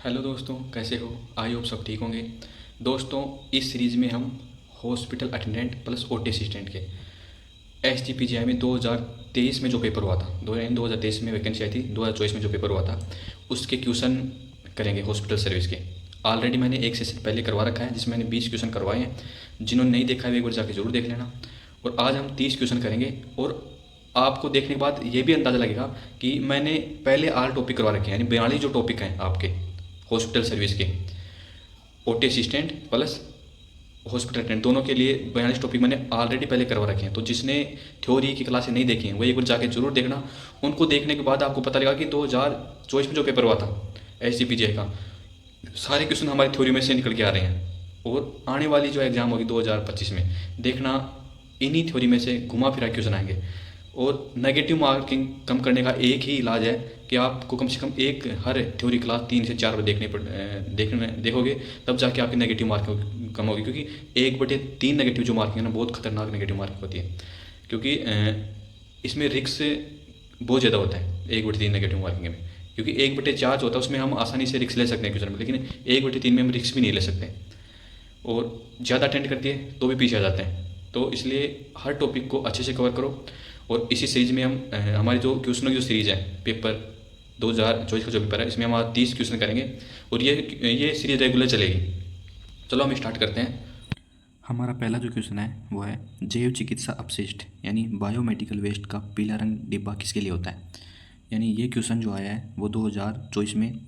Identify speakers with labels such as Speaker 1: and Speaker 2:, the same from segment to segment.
Speaker 1: Hello दोस्तों, कैसे हो? आई होप सब ठीक होंगे। दोस्तों, इस सीरीज़ में हम hospital attendant plus OT assistant के एस जी पी जी आई में 2023 में जो पेपर हुआ था, 2023 में वैकेंसी आई थी, 2024 में जो पेपर हुआ था उसके क्वेश्चन करेंगे हॉस्पिटल सर्विस के। ऑलरेडी मैंने एक सेशन पहले करवा रखा है जिसमें मैंने 20 क्वेश्चन करवाए हैं। जिन्होंने नहीं देखा है वे एक बार जाके ज़रूर देख लेना। और आज हम 30 क्वेश्चन करेंगे। और आपको देखने के बाद ये भी अंदाज़ा लगेगा कि मैंने पहले आल टॉपिक करवा रखे हैं, यानी 42 जो टॉपिक हैं आपके हॉस्पिटल सर्विस के OT assistant plus hospital attendant दोनों के लिए 42 टॉपिक मैंने ऑलरेडी पहले करवा रखे हैं। तो जिसने थ्योरी की क्लासें नहीं देखी हैं वो एक बार जाके जरूर देखना। उनको देखने के बाद आपको पता लगा कि 2024 में जो पेपर हुआ था एस जी पी जी का, सारे क्वेश्चन हमारी थ्योरी में से निकल के आ रहे हैं। और आने वाली जो एग्ज़ाम होगी 2025 में, देखना इन्हीं थ्योरी में से घुमा फिरा क्वेश्चन आएंगे। और नेगेटिव मार्किंग कम करने का एक ही इलाज है कि आपको कम से कम एक हर थ्योरी क्लास 3 से 4 बार देखोगे, तब जाके आपकी नेगेटिव मार्किंग कम होगी। क्योंकि 1/3 नेगेटिव जो मार्किंग है ना, बहुत खतरनाक नेगेटिव मार्किंग होती है। क्योंकि इसमें रिस्क बहुत ज़्यादा होता है 1/3 नेगेटिव मार्किंग में। क्योंकि 1/4 जो होता है उसमें हम आसानी से रिस्क ले सकते हैं क्वेश्चन में, लेकिन 1/3 में हम रिस्क भी नहीं ले सकते। और ज़्यादा अटेंड करती है तो भी पीछे आ जाते हैं। तो इसलिए हर टॉपिक को अच्छे से कवर करो। और इसी सीरीज़ में हम हमारी जो क्वेश्चनों की जो सीरीज़ है, पेपर 2024 का जो पेपर है, इसमें हम आज 30 क्वेश्चन करेंगे। और ये सीरीज़ रेगुलर चलेगी। चलो हम स्टार्ट करते हैं। हमारा पहला जो क्वेश्चन है वो है, जैव चिकित्सा अपशिष्ट यानी बायोमेडिकल वेस्ट का पीला रंग डिब्बा किसके लिए होता है? यानी ये क्वेश्चन जो आया है वो 2024 में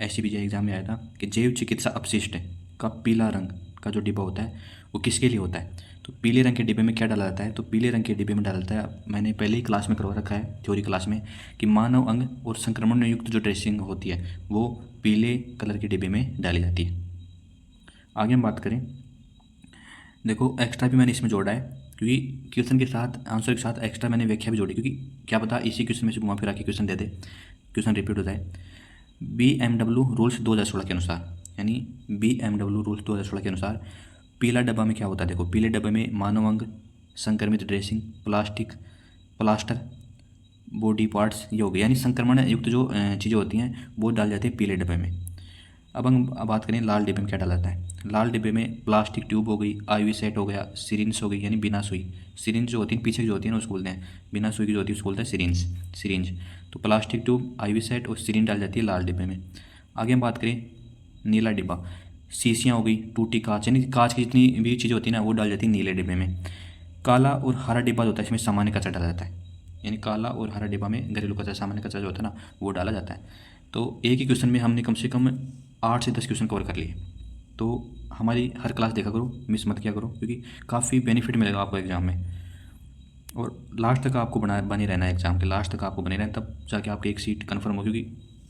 Speaker 1: एस सी एग्ज़ाम में आया था कि जैव चिकित्सा अपशिष्ट का पीला रंग का जो डिब्बा होता है वो किसके लिए होता है। तो पीले रंग के डिब्बे में क्या डाला जाता है? तो पीले रंग के डिब्बे में डाला जाता है, मैंने पहले ही क्लास में करवा रखा है थ्योरी क्लास में, कि मानव अंग और संक्रमण युक्त जो ड्रेसिंग होती है वो पीले कलर के डिब्बे में डाली जाती है। आगे हम बात करें, देखो एक्स्ट्रा भी मैंने इसमें जोड़ा है, क्योंकि क्वेश्चन के साथ आंसर के साथ एक्स्ट्रा मैंने व्याख्या भी जोड़ी, क्योंकि क्या पता इसी क्वेश्चन में से घुमा फिरा के क्वेश्चन दे दे, क्वेश्चन रिपीट हो जाए। BMW रूल्स 2016 के अनुसार, यानी BMW रूल्स 2016 के अनुसार पीला डब्बा में क्या होता है? देखो, पीले डब्बे में मानव अंग, संक्रमित ड्रेसिंग, प्लास्टर, बॉडी पार्ट्स, ये हो गए, यानी संक्रमण युक्त जो चीज़ें होती हैं वो डाल जाती है पीले डब्बे में। अब हम बात करें लाल डिब्बे में क्या डाला जाता है। लाल डिब्बे में प्लास्टिक ट्यूब हो गई, IV सेट हो गया, सिरिंज हो गई, यानी बिना सुई। सिरिंज जो होती है पीछे जो होती है ना उसको बोलते हैं, बिना सुई की जो होती है उसको बोलते हैं सिरिंज। तो प्लास्टिक ट्यूब, IV सेट और सिरिंज डाल जाती है लाल डिब्बे में। आगे हम बात करें नीला डिब्बा, शीशियाँ हो गई, टूटी कांच, यानी कांच की जितनी भी चीज़ें होती है ना वो डाल जाती है नीले डिब्बे में। काला और हरा डिब्बा जो होता है इसमें सामान्य कचरा डाला जाता है, यानी काला और हरा डिब्बा में घरेलू कचरा, सामान्य कचरा जो होता है ना वो डाला जाता है। तो एक ही क्वेश्चन में हमने कम से कम 8 से 10 क्वेश्चन कवर कर लिए। तो हमारी हर क्लास देखा करो, मिस मत किया करो, क्योंकि काफ़ी बेनिफिट मिलेगा आपको एग्ज़ाम में। और लास्ट तक आपको बने रहना है, एग्ज़ाम के लास्ट तक आपको बने रहना, तब जाके आपकी एक सीट कन्फर्म हो। क्योंकि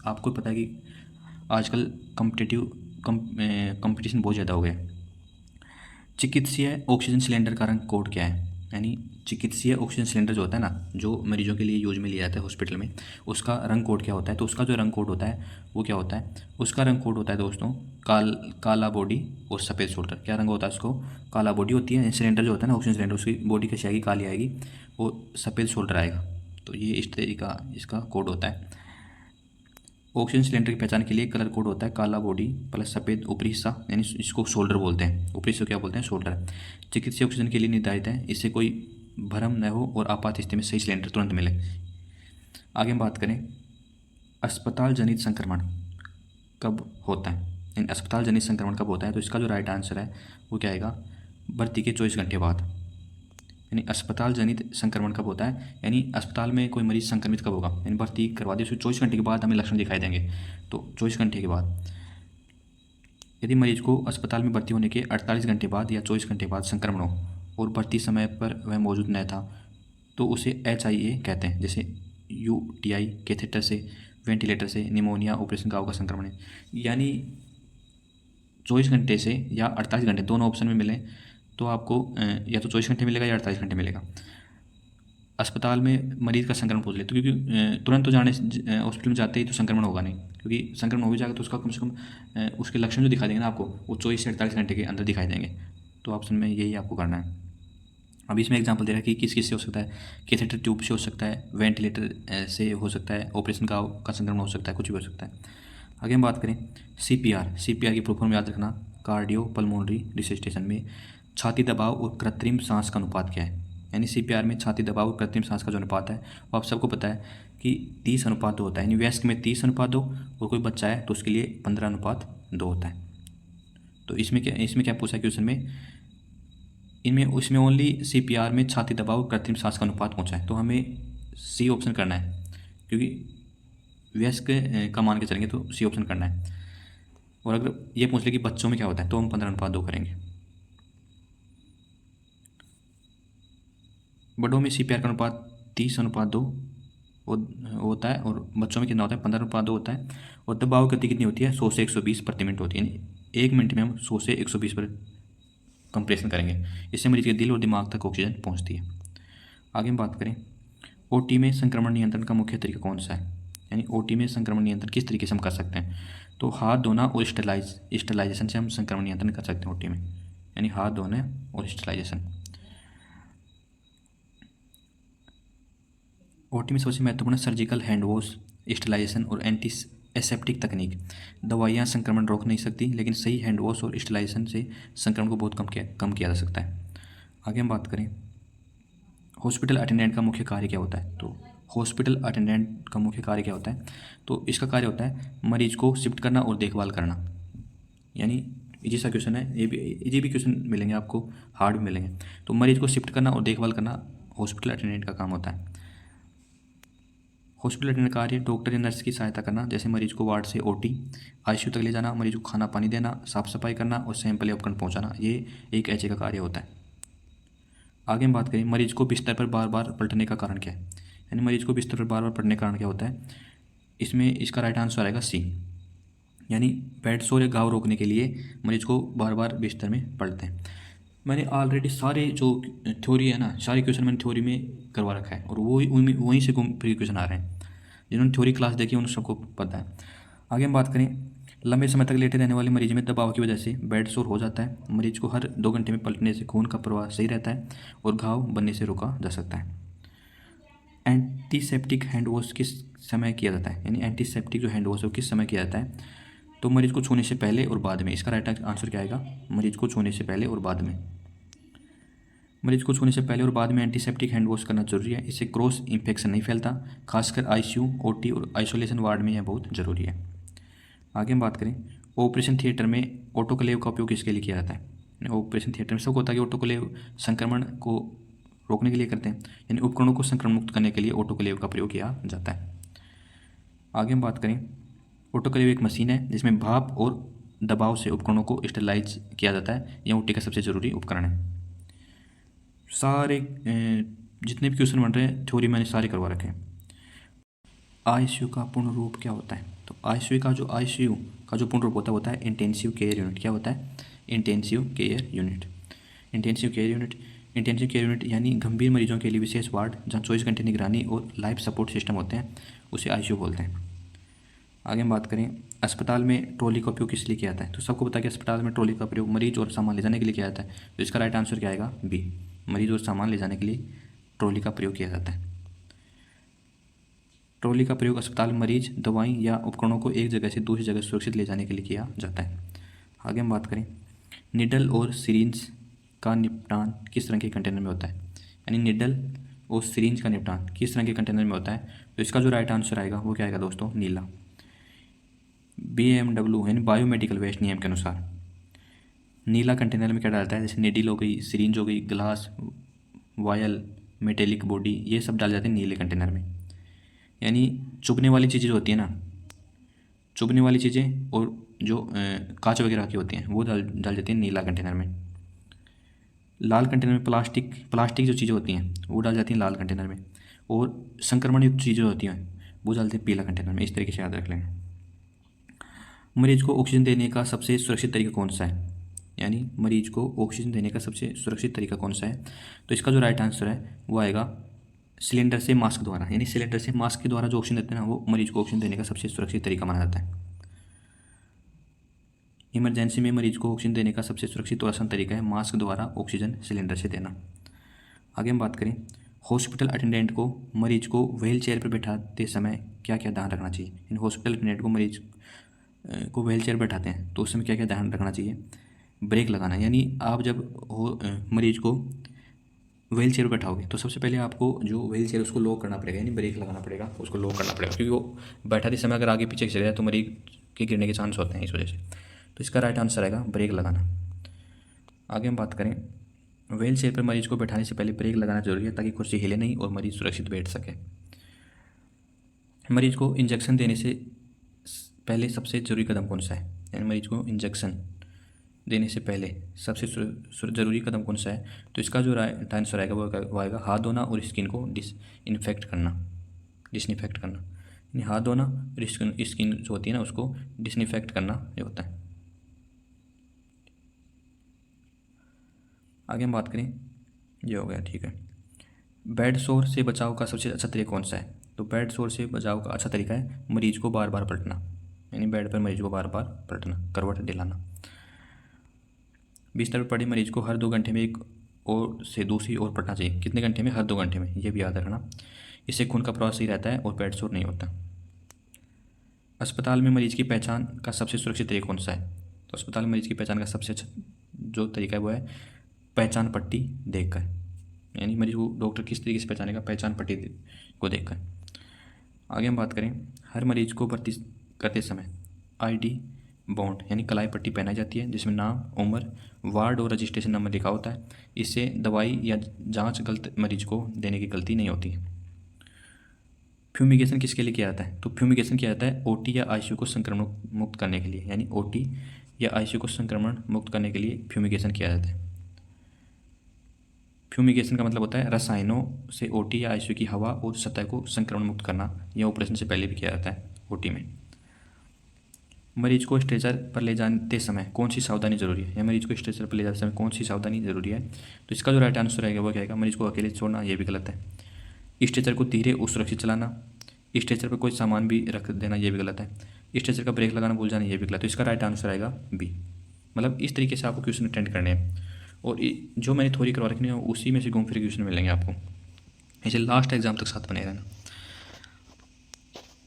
Speaker 1: आपको पता है कि आजकल कंपटीशन बहुत ज़्यादा हो गया है। चिकित्सीय ऑक्सीजन सिलेंडर का रंग कोड क्या है? यानी चिकित्सीय ऑक्सीजन सिलेंडर जो होता है ना, जो मरीजों के लिए यूज में लिया जाता है हॉस्पिटल में, उसका रंग कोड क्या होता है? तो उसका जो रंग कोड होता है वो क्या होता है? उसका रंग कोड होता है दोस्तों काला बॉडी और सफ़ेद शोल्डर। क्या रंग होता है उसको? काला बॉडी होती है, सिलेंडर जो होता है ना ऑक्सीजन सिलेंडर, उसकी बॉडी कैसी आएगी? काली आएगी, और सफ़ेद शोल्डर आएगा। तो ये इस तरीका इसका कोड होता है। ऑक्सीजन सिलेंडर की पहचान के लिए कलर कोड होता है काला बॉडी प्लस सफ़ेद ऊपरी हिस्सा, यानी इसको शोल्डर बोलते हैं। ऊपरी हिस्से को क्या बोलते हैं? शोल्डर। चिकित्सीय ऑक्सीजन के लिए निर्धारित है, इससे कोई भ्रम न हो और आपात स्थिति में सही सिलेंडर तुरंत मिले। आगे हम बात करें, अस्पताल जनित संक्रमण कब होता है? यानी अस्पताल जनित संक्रमण कब होता है? तो इसका जो राइट आंसर है वो क्या आएगा? भर्ती के 24 घंटे बाद। यानी अस्पताल जनित संक्रमण कब होता है, यानी अस्पताल में कोई मरीज संक्रमित कब होगा, यानी भर्ती करवा दी उसको 24 घंटे के बाद हमें लक्षण दिखाई देंगे। तो 24 घंटे के बाद, यदि मरीज को अस्पताल में भर्ती होने के 48 घंटे बाद या 24 घंटे बाद संक्रमण हो और भर्ती समय पर वह मौजूद न था, तो उसे HIA कहते हैं। जैसे UTI, कैथेटर से, वेंटिलेटर से, निमोनिया, ऑपरेशन गाँव का संक्रमण है। यानी 24 घंटे से या 48 घंटे, दोनों ऑप्शन में मिले तो आपको या तो 24 घंटे मिलेगा या 48 घंटे मिलेगा। अस्पताल में मरीज़ का संक्रमण पूछ ले तो, क्योंकि तुरंत तो जाने हॉस्पिटल में जाते ही तो संक्रमण होगा नहीं, क्योंकि संक्रमण हो भी जाएगा तो उसका कम से कम उसके लक्षण जो दिखा देंगे ना आपको, वो 24 से 48 घंटे के अंदर दिखाई देंगे। तो ऑप्शन में यही आपको करना है। अब इसमें एग्जांपल दे रहा है कि किस किस से हो सकता है। कैथेटर ट्यूब से हो सकता है, वेंटिलेटर से हो सकता है, ऑपरेशन का संक्रमण हो सकता है, कुछ भी हो सकता है। आगे हम बात करें सीपीआर। सीपीआर की फुल फॉर्म याद रखना, कार्डियो पल्मोनरी रिससिटेशन में छाती दबाव और कृत्रिम सांस का अनुपात क्या है। यानी सीपीआर में छाती दबाव और कृत्रिम सांस का जो अनुपात है वो आप सबको पता है कि 30:2 होता है। यानी वयस्क में 30:2 और कोई बच्चा है तो उसके लिए 15:2 होता है। तो इसमें क्या पूछा है क्वेश्चन में, उसमें ओनली सीपीआर में छाती दबाव और कृत्रिम सांस का अनुपात पूछा है, तो हमें सी ऑप्शन करना है, क्योंकि वयस्क का मान के चलेंगे तो सी ऑप्शन करना है। और अगर ये पूछ ले कि बच्चों में क्या होता है तो हम 15:2 करेंगे। बड़ों में सीपीआर का अनुपात 30:2 होता है और बच्चों में कितना होता है 15:2 होता है। और दबाव गति कितनी होती है 100 से 120 प्रति मिनट होती है। यानी 1 मिनट में हम 100 से 120 पर कंप्रेशन करेंगे। इससे मरीज के दिल और दिमाग तक ऑक्सीजन पहुंचती है। आगे हम बात करें ओटी में संक्रमण नियंत्रण का मुख्य तरीका कौन सा है। यानी ओटी में संक्रमण नियंत्रण किस तरीके से हम कर सकते हैं, तो हाथ धोना और स्टरलाइजेशन से हम संक्रमण नियंत्रण कर सकते हैं ओटी में। यानी हाथ धोना और स्टरलाइजेशन। ओटी में सबसे महत्वपूर्ण सर्जिकल हैंड वॉश, स्टरलाइजेशन और एंटी एसेप्टिक तकनीक। दवाइयाँ संक्रमण रोक नहीं सकती, लेकिन सही हैंड वॉश और स्टरलाइजेशन से संक्रमण को बहुत कम किया जा सकता है। आगे हम बात करें हॉस्पिटल अटेंडेंट का मुख्य कार्य क्या होता है। तो हॉस्पिटल अटेंडेंट का मुख्य कार्य क्या होता है, तो इसका कार्य होता है मरीज को शिफ्ट करना और देखभाल करना। यानी इजी सा क्वेश्चन है, ये भी क्वेश्चन मिलेंगे आपको, हार्ड भी मिलेंगे। तो मरीज को शिफ्ट करना और देखभाल करना हॉस्पिटल अटेंडेंट का काम होता है। हॉस्पिटल अटेंडेंट कार्य डॉक्टर या नर्स की सहायता करना, जैसे मरीज को वार्ड से ओटी आईसीयू तक ले जाना, मरीज को खाना पानी देना, साफ सफाई करना और सैंपल या उपकरण पहुँचाना, ये एक एचए का कार्य होता है। आगे हम बात करें मरीज को बिस्तर पर बार बार पलटने का कारण क्या है। यानी मरीज को बिस्तर पर बार बार पलटने का कारण क्या होता है, इसमें इसका राइट आंसर आएगा सी। यानी बेड सोर या घाव रोकने के लिए मरीज को बार बार बिस्तर में पलटते हैं। मैंने ऑलरेडी सारे जो थ्योरी है ना, सारे क्वेश्चन मैंने थ्योरी में करवा रखा है और वहीं से फिर क्वेश्चन आ रहे हैं। जिन्होंने थ्योरी क्लास देखी उन सबको पता है। आगे हम बात करें लंबे समय तक लेटे रहने वाले मरीज में दबाव की वजह से बेड सोर हो जाता है। मरीज को हर 2 घंटे में पलटने से खून का प्रवाह सही रहता है और घाव बनने से रोका जा सकता है। एंटीसेप्टिक हैंड वॉश किस समय किया जाता है। यानी एंटीसेप्टिक जो हैंड वॉश है वो किस समय किया जाता है, तो मरीज को छूने से पहले और बाद में। इसका राइट आंसर क्या आएगा, मरीज को छूने से पहले और बाद में। मरीज को छूने से पहले और बाद में एंटीसेप्टिक हैंड वॉश करना जरूरी है। इससे क्रॉस इन्फेक्शन नहीं फैलता, खासकर आईसीयू ओटी और आइसोलेशन वार्ड में यह बहुत ज़रूरी है। आगे हम बात करें ऑपरेशन थिएटर में ऑटोक्लेव का उपयोग किसके लिए किया जाता है। ऑपरेशन थिएटर में सबको होता है कि ऑटोक्लेव संक्रमण को रोकने के लिए करते हैं, यानी उपकरणों को संक्रमण मुक्त करने के लिए ऑटोक्लेव का प्रयोग किया जाता है। आगे हम बात करें ऑटोक्लेव एक मशीन है जिसमें भाप और दबाव से उपकरणों को स्टरलाइज किया जाता है। यह ओटी का सबसे ज़रूरी उपकरण है। सारे जितने भी क्वेश्चन बन रहे हैं थ्योरी मैंने सारे करवा रखे हैं। आईसीयू का पूर्ण रूप क्या होता है, तो आईसीयू का जो पूर्ण रूप होता है इंटेंसिव केयर यूनिट। क्या होता है, intensive care unit. Intensive care unit यानी गंभीर मरीजों के लिए विशेष वार्ड जहाँ 24 घंटे निगरानी और लाइफ सपोर्ट सिस्टम होते हैं, उसे आईसीयू बोलते हैं। आगे हम बात करें अस्पताल में ट्रॉली का उपयोग किस लिए किया जाता है, तो सबको पता है कि अस्पताल में ट्रॉली का प्रयोग मरीज और सामान ले जाने के लिए किया जाता है। तो इसका राइट आंसर क्या आएगा, बी। मरीज और सामान ले जाने के लिए ट्रॉली का प्रयोग किया जाता है। ट्रॉली का प्रयोग अस्पताल में मरीज, दवाई या उपकरणों को एक जगह से दूसरी जगह सुरक्षित ले जाने के लिए किया जाता है। आगे हम बात करें निडल और सिरिंज का निपटान किस तरह के कंटेनर में होता है। यानी निडल और सिरिंज का निपटान किस तरह के कंटेनर में होता है, तो इसका जो राइट आंसर आएगा वो क्या आएगा दोस्तों, नीला। BMW यानी बायोमेडिकल वेस्ट नियम के अनुसार नीला कंटेनर में क्या डालता है, जैसे निडल हो गई, सिरिंज हो गई, ग्लास, वायल, मेटेलिक बॉडी, ये सब डाल जाते हैं नीले कंटेनर में। यानी चुभने वाली चीज़ें जो होती हैं ना, चुभने वाली चीज़ें और जो कांच वगैरह की होती हैं वो डाल जाती हैं नीला कंटेनर में। लाल कंटेनर में प्लास्टिक जो चीज़ें होती हैं वो डाल जाती हैं लाल कंटेनर में, और संक्रमण युक्त चीज़ें होती हैं वो डालते हैं पीला कंटेनर में। इस तरीके से याद रख लेंगे। मरीज को ऑक्सीजन देने का सबसे सुरक्षित तरीका कौन सा है। यानी मरीज को ऑक्सीजन देने का सबसे सुरक्षित तरीका कौन सा है, तो इसका जो राइट आंसर है वो आएगा सिलेंडर से मास्क द्वारा। यानी सिलेंडर से मास्क के द्वारा जो ऑक्सीजन देते हैं ना, वो मरीज को ऑक्सीजन देने का सबसे सुरक्षित तरीका माना जाता है। इमरजेंसी में मरीज को ऑक्सीजन देने का सबसे सुरक्षित और आसान तरीका है मास्क द्वारा ऑक्सीजन सिलेंडर से देना। आगे हम बात करें हॉस्पिटल अटेंडेंट को मरीज को व्हील चेयर पर बैठाते समय क्या क्या ध्यान रखना चाहिए। इन हॉस्पिटल अटेंडेंट को मरीज को व्हील चेयर बैठाते हैं तो उस समय क्या क्या ध्यान रखना चाहिए। ब्रेक लगाना, यानी आप जब मरीज को व्हील चेयर पर बैठाओगे तो सबसे पहले आपको जो व्हील चेयर उसको लॉक करना पड़ेगा, यानी ब्रेक लगाना पड़ेगा, उसको लॉक करना पड़ेगा, क्योंकि वो बैठाते समय अगर आगे पीछे चले जाए तो मरीज के गिरने के चांस होते हैं इस वजह से। तो इसका राइट आंसर आएगा ब्रेक लगाना। आगे हम बात करें, व्हील चेयर पर मरीज को बैठाने से पहले ब्रेक लगाना जरूरी है ताकि कुर्सी हिले नहीं और मरीज सुरक्षित बैठ सके। मरीज को इंजेक्शन देने से पहले सबसे ज़रूरी कदम कौन सा है, यानी मरीज को इंजेक्शन देने से पहले सबसे ज़रूरी कदम कौन सा है। तो इसका जो राइट आंसर आएगा वो आएगा हाथ धोना और स्किन को डिसइंफेक्ट करना। यानी हाथ धोना और स्किन जो होती है ना उसको डिसइंफेक्ट करना ये होता है। आगे हम बात करें, ये हो गया ठीक है। बेड सोर से बचाव का सबसे अच्छा तरीका कौन सा है। तो बेड सोर से बचाव का अच्छा तरीका है मरीज को बार बार पलटना, यानी बेड पर मरीज को बार बार पलटना, करवट दिलाना। बिस्तर पर पड़े मरीज को हर 2 घंटे में एक और से दूसरी ओर पलटना चाहिए। कितने घंटे में, हर 2 घंटे में, ये भी याद रखना। इससे खून का प्रवाह सही रहता है और बेड सोर नहीं होता। अस्पताल में मरीज की पहचान का सबसे सुरक्षित तरीका कौन सा है। तो अस्पताल में मरीज की पहचान का सबसे अच्छा जो तरीका है वो है पहचान पट्टी देखकर, यानी मरीज को डॉक्टर किस तरीके से पहचानेगा, पहचान पट्टी को देखकर। आगे हम बात करें, हर मरीज को भर्ती करते समय आईडी बॉन्ड यानी कलाई पट्टी पहनाई जाती है जिसमें नाम, उम्र, वार्ड और रजिस्ट्रेशन नंबर लिखा होता है। इससे दवाई या जांच गलत मरीज को देने की गलती नहीं होती। फ्यूमिगेशन किसके लिए किया जाता है। तो फ्यूमिगेशन किया जाता है ओटी या आईसीयू को संक्रमण मुक्त करने के लिए, यानी ओटी या आईसीयू को संक्रमण मुक्त करने के लिए फ्यूमिगेशन किया जाता है। फ्यूमिगेशन का मतलब होता है रसायनों से ओटी या आईसीयू की हवा और सतह को संक्रमण मुक्त करना। यह ऑपरेशन से पहले भी किया जाता है ओटी में। मरीज को स्ट्रेचर पर ले जाते समय कौन सी सावधानी जरूरी है, या मरीज को स्ट्रेचर पर ले जाते समय कौन सी सावधानी जरूरी है। तो इसका जो राइट आंसर रहेगा वो क्या आएगा, मरीज को अकेले छोड़ना, ये भी गलत है। स्ट्रेचर को धीरे और सुरक्षित चलाना, स्ट्रेचर पर कोई सामान भी रख देना, ये भी गलत है। स्ट्रेचर का ब्रेक लगाना भूल जाना, ये भी गलत है। तो इसका राइट आंसर आएगा बी। मतलब इस तरीके से आपको क्वेश्चन अटेंड करने हैं और जो मैंने थोड़ी करवा रखनी है उसी में से घूम फिर क्वेश्चन मिलेंगे आपको, इसे लास्ट एग्जाम तक साथ बने रहना।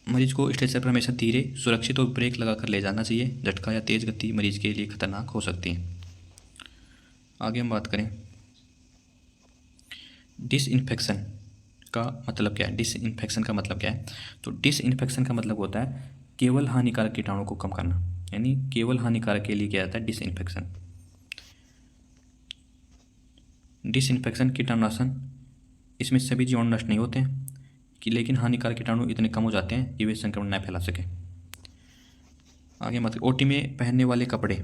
Speaker 1: मरीज को स्ट्रेचर पर हमेशा धीरे, सुरक्षित और ब्रेक लगाकर ले जाना चाहिए। झटका या तेज़ गति मरीज के लिए खतरनाक हो सकती है। आगे हम बात करें, डिसइंफेक्शन का मतलब क्या है। डिसइंफेक्शन का मतलब क्या है। तो डिसइंफेक्शन का मतलब होता है केवल हानिकारक कीटाणु को कम करना, यानी केवल हानिकारक के लिए किया जाता है डिसइंफेक्शन। डिसइंफेक्शन कीटाणुनाशन, इसमें सभी जीवाणु नष्ट नहीं होते हैं कि लेकिन हानिकारक कीटाणु इतने कम हो जाते हैं कि वे संक्रमण न फैला सके। आगे मतलब ओटी में पहनने वाले कपड़े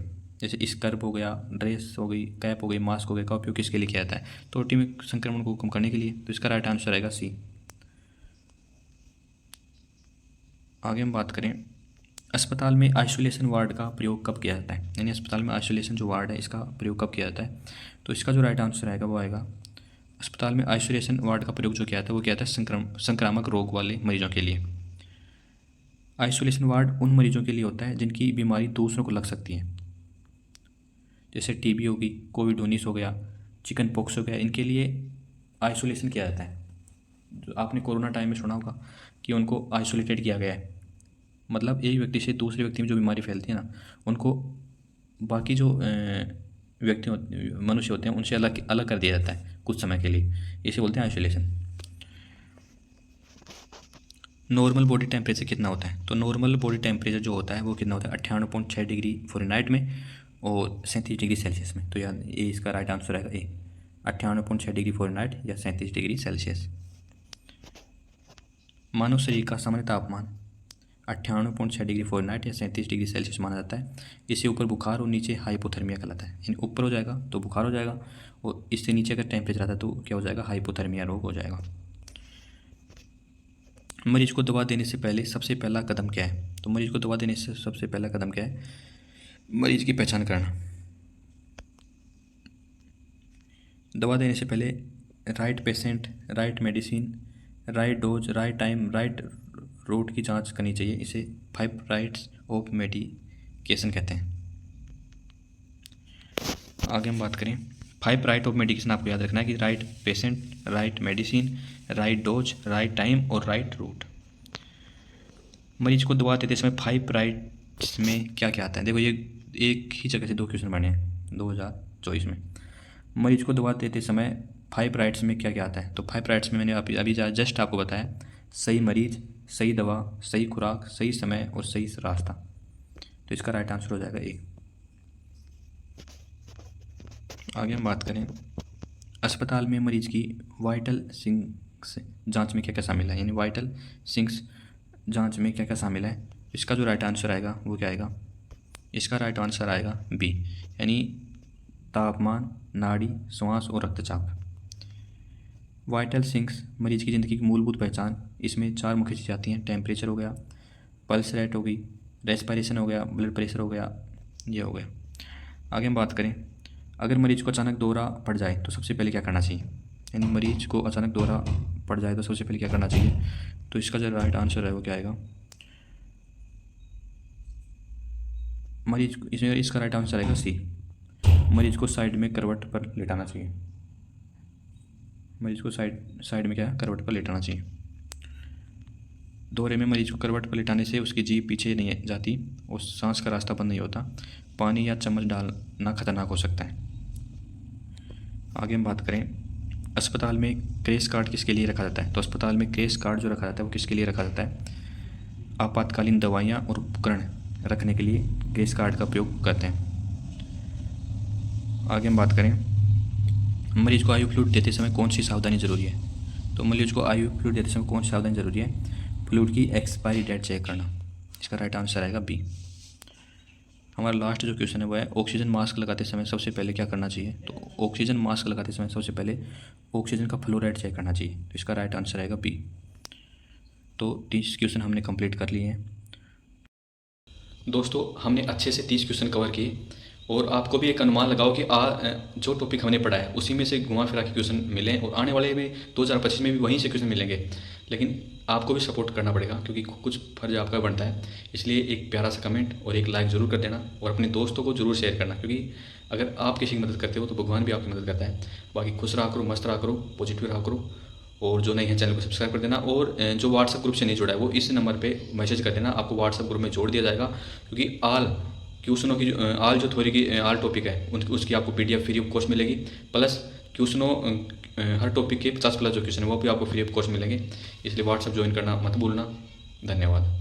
Speaker 1: जैसे स्कर्फ हो गया, ड्रेस हो गई, कैप हो गई, मास्क हो गया, का उपयोग किसके लिए किया जाता है। तो ओटी में संक्रमण को कम करने के लिए। तो इसका राइट आंसर आएगा सी। आगे हम बात करें, अस्पताल में आइसोलेशन वार्ड का प्रयोग कब किया जाता है, यानी अस्पताल में आइसोलेशन जो वार्ड है इसका प्रयोग कब किया जाता है। तो इसका जो राइट आंसर आएगा वो आएगा, अस्पताल में आइसोलेशन वार्ड का प्रयोग जो किया जाता है वो किया जाता है संक्रामक रोग वाले मरीजों के लिए। आइसोलेशन वार्ड उन मरीजों के लिए होता है जिनकी बीमारी दूसरों को लग सकती है, जैसे टीबी होगी, कोविड-19 हो गया, चिकन पॉक्स हो गया, इनके लिए आइसोलेशन किया जाता है। जो आपने कोरोना टाइम में सुना होगा कि उनको आइसोलेटेड किया गया है, मतलब एक व्यक्ति से दूसरे व्यक्ति में जो बीमारी फैलती है ना उनको बाकी जो व्यक्ति मनुष्य होते हैं उनसे अलग अलग कर दिया जाता है कुछ समय के लिए, इसे बोलते हैं आइसोलेशन। नॉर्मल बॉडी टेम्परेचर कितना होता है। तो नॉर्मल बॉडी टेम्परेचर जो होता है वो कितना होता है 98.6 डिग्री फ़ारेनहाइट में और 37 डिग्री सेल्सियस में। तो यार ये इसका राइट आंसर रहेगा ए, 98.6 डिग्री फ़ारेनहाइट या 37 डिग्री सेल्सियस। मानव शरीर का सामान्य तापमान 98.6 डिग्री फ़ारेनहाइट या 37 डिग्री सेल्सियस माना जाता है। इससे ऊपर बुखार और नीचे हाइपोथर्मिया कहलाता है, यानी ऊपर हो जाएगा तो बुखार हो जाएगा और इससे नीचे अगर टेम्परेचर आता है तो क्या हो जाएगा, हाइपोथर्मिया रोग हो जाएगा। मरीज को दवा देने से पहले सबसे पहला कदम क्या है। तो मरीज को दवा देने से सबसे पहला कदम क्या है, मरीज की पहचान करना। दवा देने से पहले right patient, right medicine, right dose, right time, right route की जांच करनी चाहिए। इसे 5 राइट्स ऑफ मेडिकेशन कहते हैं। आगे हम बात करें, 5 राइट ऑफ मेडिकेशन आपको याद रखना है कि right patient, right medicine, right dose, right time और राइट रूट। मरीज को दवा देते समय 5 राइट जिसमें क्या क्या आता है। देखो ये एक ही जगह से 2 क्वेश्चन बने हैं 2024 में। मरीज को दवा देते समय 5 राइट्स में क्या क्या आता है। तो 5 राइट्स में मैंने अभी जस्ट आपको बताया, सही मरीज, सही दवा, सही खुराक, सही समय और सही रास्ता। तो इसका राइट आंसर हो जाएगा ए। आगे हम बात करें, अस्पताल में मरीज की वाइटल सिंक्स जांच में क्या क्या शामिल है, यानी वाइटल सिंक्स जांच में क्या क्या शामिल है। इसका जो राइट आंसर आएगा वो क्या आएगा, इसका राइट आंसर आएगा बी, यानी तापमान, नाड़ी, श्वास और रक्तचाप। वाइटल सिंक्स मरीज की ज़िंदगी की मूलभूत पहचान, इसमें 4 मुख्य चीज़ें आती हैं। टेम्परेचर हो गया, पल्स रेट हो गई, रेस्पिरेशन हो गया, ब्लड प्रेशर हो गया, ये हो गया। आगे हम बात करें, अगर मरीज को अचानक दौरा पड़ जाए तो सबसे पहले क्या करना चाहिए, यानी मरीज को अचानक दौरा पड़ जाए तो सबसे पहले क्या करना चाहिए। तो इसका जो राइट आंसर है वो क्या आएगा, मरीज को, इसमें इसका राइट आंसर आएगा सी, मरीज को साइड में करवट पर लेटाना चाहिए। मरीज को साइड में क्या है, करवट पर लेटाना चाहिए। दौरे में मरीज को करवट पर लेटाने से उसकी जीभ पीछे नहीं जाती और सांस का रास्ता बंद नहीं होता। पानी या चम्मच डालना खतरनाक हो सकता है। आगे हम बात करें, अस्पताल में क्रैश कार्ड किसके लिए रखा जाता है। तो अस्पताल में क्रैश कार्ड जो रखा जाता है वो किसके लिए रखा जाता है, आपातकालीन दवाइयाँ और उपकरण रखने के लिए क्रैश कार्ड का उपयोग करते हैं। आगे हम बात करें, मरीज को आयु फ्लूइड देते समय कौन सी सावधानी ज़रूरी है। तो मरीज को आयु फ्लूइड देते समय कौन सी सावधानी ज़रूरी है, फ्लूइड की एक्सपायरी डेट चेक करना। इसका राइट आंसर आएगा बी। हमारा लास्ट जो क्वेश्चन है वो है, ऑक्सीजन मास्क लगाते समय सबसे पहले क्या करना चाहिए। तो ऑक्सीजन मास्क लगाते समय सबसे पहले ऑक्सीजन का फ्लो रेट चेक करना चाहिए। तो इसका राइट आंसर आएगा बी। तो 30 क्वेश्चन हमने कंप्लीट कर लिए हैं। दोस्तों हमने अच्छे से 30 क्वेश्चन कवर किए और आपको भी एक अनुमान लगाओ कि जो टॉपिक हमने पढ़ा है उसी में से घुमा फिरा के क्वेश्चन मिले और आने वाले में 2025 में भी वहीं से क्वेश्चन मिलेंगे। लेकिन आपको भी सपोर्ट करना पड़ेगा क्योंकि कुछ फर्ज आपका बनता है। इसलिए एक प्यारा सा कमेंट और एक लाइक ज़रूर कर देना और अपने दोस्तों को ज़रूर शेयर करना, क्योंकि अगर आप किसी की मदद करते हो तो भगवान भी आपकी मदद करता है। बाकी खुश रहा करो, मस्त रहा करो, पॉजिटिव रहा करो और जो नहीं है चैनल को सब्सक्राइब कर देना। और जो व्हाट्सएप ग्रुप से नहीं जुड़ा है वो इस नंबर पे मैसेज कर देना, आपको व्हाट्सएप ग्रुप में जोड़ दिया जाएगा। क्योंकि आल क्वेश्चनों की आल जो थ्योरी की आल टॉपिक है उसकी आपको PDF फ्री ऑफ कॉस्ट मिलेगी, प्लस क्वेश्चनों हर टॉपिक के 50+ जो क्वेश्चन है वो भी आपको फ्री ऑफ कॉस्ट मिलेंगे। इसलिए व्हाट्सएप ज्वाइन करना मत भूलना। धन्यवाद।